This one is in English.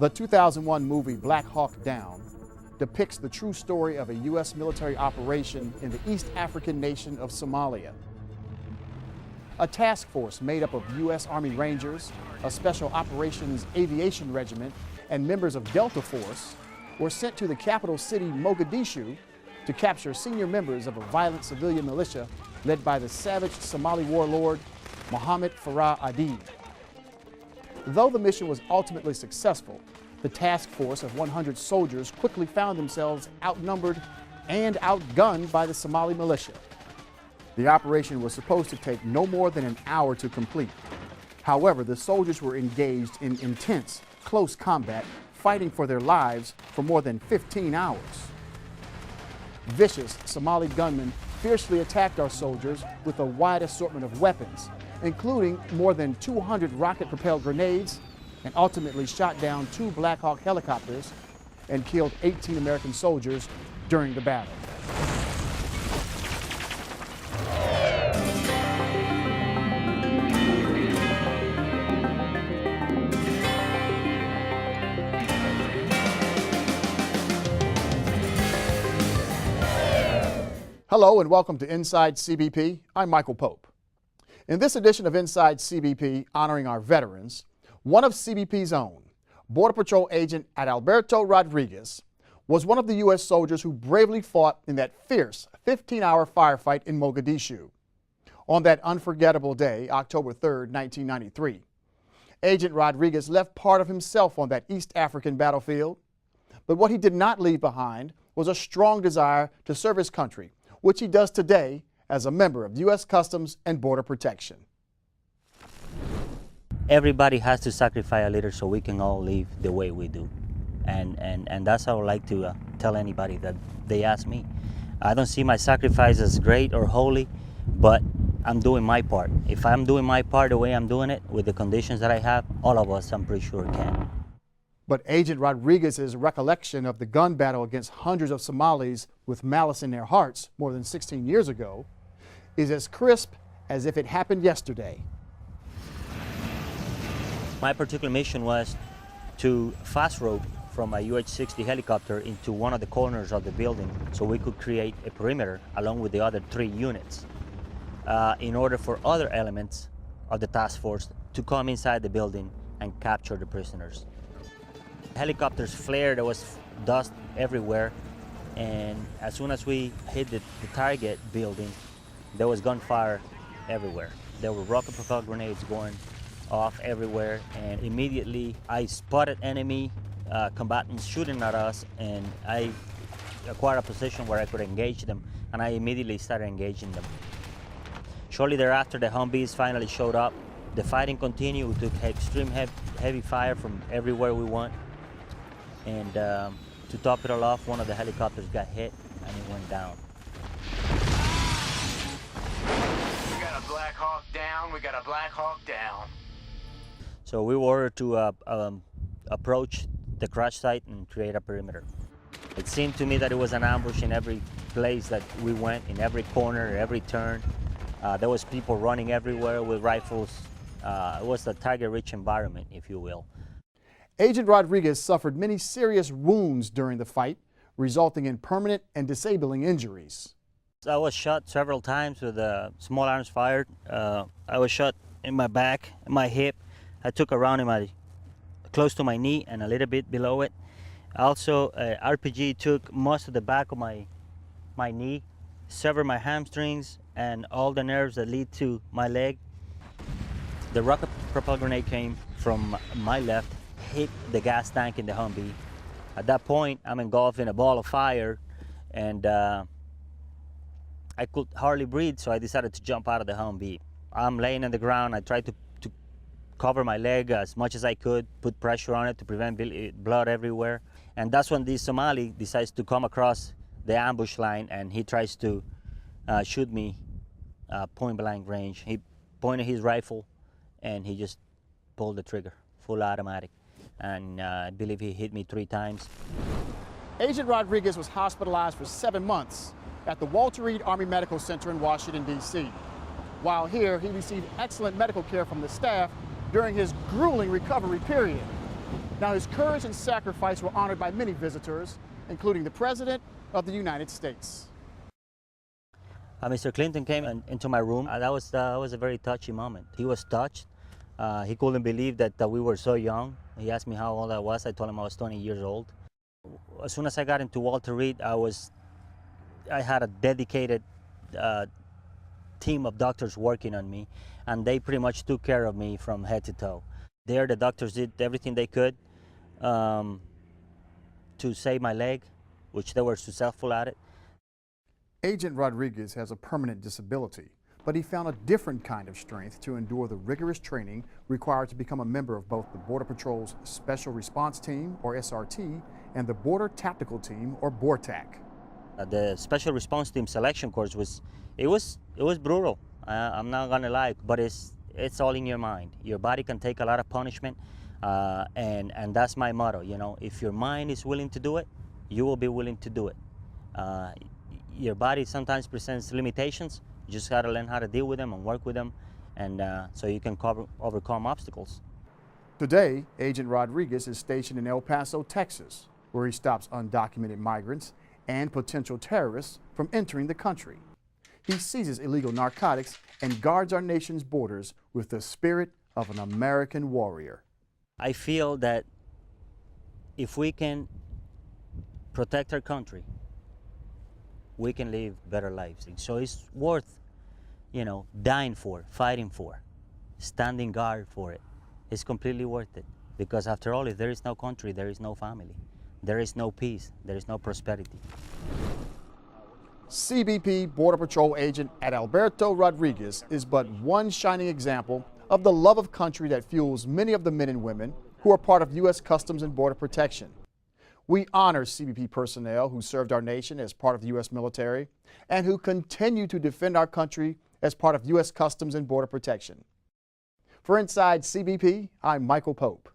The 2001 movie Black Hawk Down depicts the true story of a U.S. military operation in the East African nation of Somalia. A task force made up of U.S. Army Rangers, a Special Operations Aviation Regiment, and members of Delta Force were sent to the capital city, Mogadishu, to capture senior members of a violent civilian militia led by the savage Somali warlord, Mohammed Farah Aidid. Though the mission was ultimately successful, the task force of 100 soldiers quickly found themselves outnumbered and outgunned by the Somali militia. The operation was supposed to take no more than an hour to complete. However, the soldiers were engaged in intense, close combat, fighting for their lives for more than 15 hours. Vicious Somali gunmen fiercely attacked our soldiers with a wide assortment of weapons, including more than 200 rocket-propelled grenades, and ultimately shot down 2 Black Hawk helicopters and killed 18 American soldiers during the battle. Hello and welcome to Inside CBP. I'm Michael Pope. In this edition of Inside CBP, honoring our veterans, one of CBP's own, Border Patrol agent Adalberto Rodriguez, was one of the U.S. soldiers who bravely fought in that fierce 15-hour firefight in Mogadishu. On that unforgettable day, October 3rd, 1993, Agent Rodriguez left part of himself on that East African battlefield. But what he did not leave behind was a strong desire to serve his country, which he does today as a member of U.S. Customs and Border Protection. Everybody has to sacrifice a little so we can all live the way we do. And that's how I would like to tell anybody that they ask me. I don't see my sacrifice as great or holy, but I'm doing my part. If I'm doing my part the way I'm doing it, with the conditions that I have, all of us, I'm pretty sure, can. But Agent Rodriguez's recollection of the gun battle against hundreds of Somalis with malice in their hearts more than 16 years ago is as crisp as if it happened yesterday. My particular mission was to fast rope from a UH-60 helicopter into one of the corners of the building so we could create a perimeter along with the other 3 units in order for other elements of the task force to come inside the building and capture the prisoners. Helicopters flared, there was dust everywhere, and as soon as we hit the target building, there was gunfire everywhere. There were rocket-propelled grenades going off everywhere, and immediately I spotted enemy combatants shooting at us, and I acquired a position where I could engage them, and I immediately started engaging them. Shortly thereafter, the Humvees finally showed up. The fighting continued. We took extreme heavy fire from everywhere we went. And to top it all off, one of the helicopters got hit and it went down. We got a Black Hawk down, we got a Black Hawk down. So we were ordered to approach the crash site and create a perimeter. It seemed to me that it was an ambush in every place that we went, in every corner, every turn. There was people running everywhere with rifles. It was a target-rich environment, if you will. Agent Rodriguez suffered many serious wounds during the fight, resulting in permanent and disabling injuries. I was shot several times with small arms fired. I was shot in my back, my hip. I took a round in close to my knee and a little bit below it. Also, RPG took most of the back of my knee, severed my hamstrings and all the nerves that lead to my leg. The rocket-propelled grenade came from my left, hit the gas tank in the Humvee. At that point, I'm engulfed in a ball of fire, and I could hardly breathe, so I decided to jump out of the Humvee. I'm laying on the ground. I tried to cover my leg as much as I could, put pressure on it to prevent blood everywhere. And that's when this Somali decides to come across the ambush line, and he tries to shoot me point-blank range. He pointed his rifle, and he just pulled the trigger, full automatic. And I believe he hit me 3 times. Agent Rodriguez was hospitalized for 7 months at the Walter Reed Army Medical Center in Washington, D.C. While here, he received excellent medical care from the staff during his grueling recovery period. Now, his courage and sacrifice were honored by many visitors, including the President of the United States. Mr. Clinton came into my room. That was a very touchy moment. He was touched. He couldn't believe that we were so young. He asked me how old I was. I told him I was 20 years old. As soon as I got into Walter Reed, I had a dedicated team of doctors working on me, and they pretty much took care of me from head to toe. There, the doctors did everything they could to save my leg, which they were successful at it. Agent Rodriguez has a permanent disability, but he found a different kind of strength to endure the rigorous training required to become a member of both the Border Patrol's Special Response Team, or SRT, and the Border Tactical Team, or BORTAC. The Special Response Team selection course was brutal. I'm not gonna lie, but it's all in your mind. Your body can take a lot of punishment, and that's my motto. You know, if your mind is willing to do it, you will be willing to do it. Your body sometimes presents limitations. You just got to learn how to deal with them and work with them, and so you can overcome obstacles. Today, Agent Rodriguez is stationed in El Paso, Texas, where he stops undocumented migrants and potential terrorists from entering the country. He seizes illegal narcotics and guards our nation's borders with the spirit of an American warrior. I feel that if we can protect our country, we can live better lives. So it's worth, you know, dying for, fighting for, standing guard for it. It's completely worth it. Because after all, if there is no country, there is no family. There is no peace, there is no prosperity. CBP Border Patrol agent Adalberto Rodriguez is but one shining example of the love of country that fuels many of the men and women who are part of U.S. Customs and Border Protection. We honor CBP personnel who served our nation as part of the U.S. military and who continue to defend our country as part of U.S. Customs and Border Protection. For Inside CBP, I'm Michael Pope.